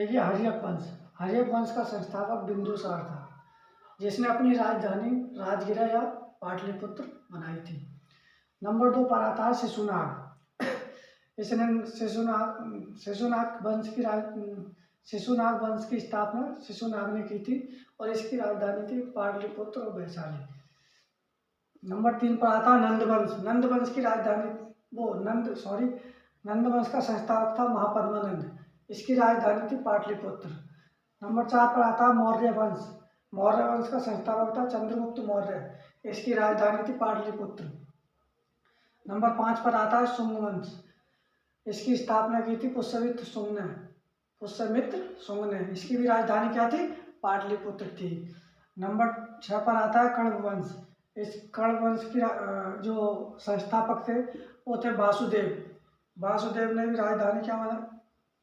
देखिए, हर्यक वंश। हर्यक वंश का संस्थापक बिंदुसार था, जिसने अपनी राजधानी राजगिरा या पाटलिपुत्र बनाई थी। नंबर 2 पर आता है शिशुनाग। इसने शिशुनाग वंश की स्थापना शिशुनाग ने की थी और इसकी राजधानी थी पाटलिपुत्र और वैशाली। नंबर 3 पर आता है नंदवंश। नंदवंश की राजधानी नंद वंश का संस्थापक था महापद्मानंद। इसकी राजधानी थी पाटलिपुत्र। नंबर 4 पर आता है मौर्य वंश। मौर्य वंश का संस्थापक था चंद्रगुप्त मौर्य। इसकी राजधानी थी पाटलिपुत्र। नंबर 5 पर आता है शुंग वंश। इसकी स्थापना की थी पुष्यमित्र शुंग ने। इसकी भी राजधानी क्या थी? पाटलिपुत्र थी। नंबर 6 पर आता है कण्व वंश। इस कण्व वंश की जो संस्थापक थे वो थे वासुदेव। वासुदेव ने भी राजधानी क्या माना?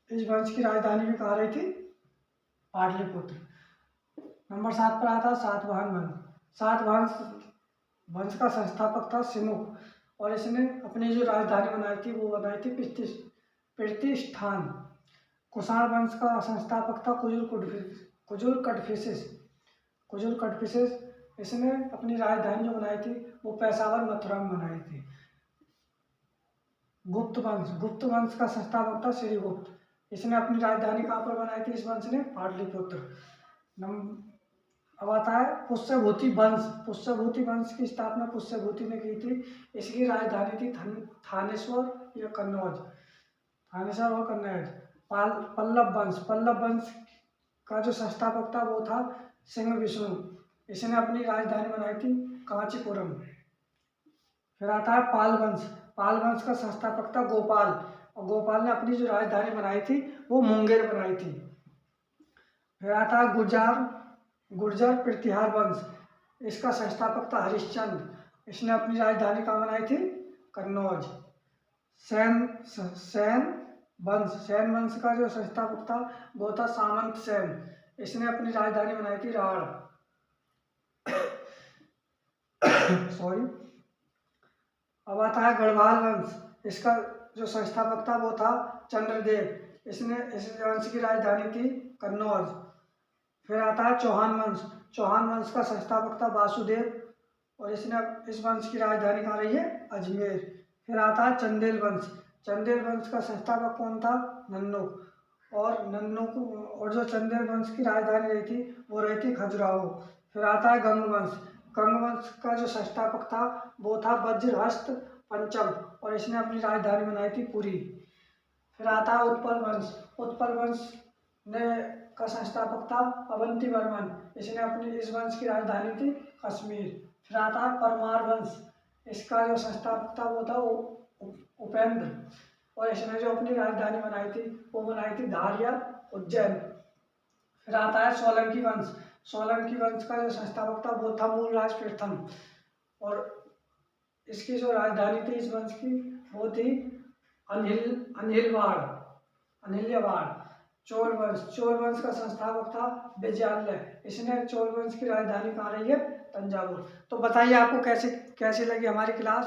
इस वंश की राजधानी भी कहाँ रही थी? पाटलिपुत्र। नंबर 7 पर आता है सातवाहन वंश। सातवाहन वंश का संस्थापक था सिमुक और इसने अपनी जो राजधानी बनाई थी वो बनाई थी प्रतिष्ठान। कुषाण वंश का संस्थापक था कुजुल कडफिसेस। इसने अपनी राजधानी जो बनाई थी वो पेशावर मथुरा में बनाई थी। गुप्त वंश का संस्थापक था श्रीगुप्त। इसने अपनी राजधानी कहाँ पर बनाई थी? इस वंश ने पाटलिपुत्र। अब आता है पुष्यभूति वंश। पुष्यभूति वंश की स्थापना पुष्यभूति ने की थी। इसकी राजधानी थी थानेश्वर या कन्नौज। थानेश्वर और कन्नौज। पल्लव वंश का जो संस्थापक था वो था सिंह विष्णु। इसने अपनी राजधानी बनाई थी कांचीपुरम। फिर आता है पाल वंश। पाल वंश का संस्थापक था गोपाल और गोपाल ने अपनी जो राजधानी बनाई थी वो मुंगेर बनाई थी। फिर आता है गुर्जर प्रतिहार वंश। इसका संस्थापक था हरिश्चंद्र। इसने अपनी राजधानी कहाँ बनाई थी? कन्नौज। सेन वंश का जो संस्थापक था वो था सामंत सेन। इसने अपनी राजधानी बनाई थी राढ़। सॉरी। अब आता है गढ़वाल वंश। इसका जो संस्थापक था वो था चंद्रदेव। इसने इस वंश की राजधानी थी कन्नौज। फिर आता है चौहान वंश। चौहान वंश का संस्थापक था वासुदेव और इसने इस वंश की राजधानी कहाँ रही है? अजमेर। फिर आता है चंदेल वंश। चंदेल वंश का संस्थापक कौन था? नन्नुक और जो चंदेल वंश की राजधानी रही थी वो रही थी खजुराहो। फिर आता है गंग वंश। गंग वंश का जो संस्थापक था वो था वज्रहस्त पंचम और इसने अपनी राजधानी बनाई थी पुरी। फिर आता है उत्पल वंश। उत्पल वंश का संस्थापक था अवंती वर्मन। इसने अपनी इस वंश की राजधानी थी कश्मीर। फिर आता है परमार वंश। इसका जो संस्थापक था वो था उपेंद्र और इसने जो अपनी राजधानी बनाई थी वो बनाई थी धार या उज्जैन। फिर आता है सोलंकी वंश। सोलंकी वंश का जो संस्थापक था वो था मूलराज प्रथम और इसकी जो राजधानी थी इस वंश की वो थी अनिलवाड़। चोल वंश का संस्थापक था विजयालय। इसने चोल वंश की राजधानी कहाँ रही है? तंजावुर। तो बताइए आपको कैसी लगी हमारी क्लास।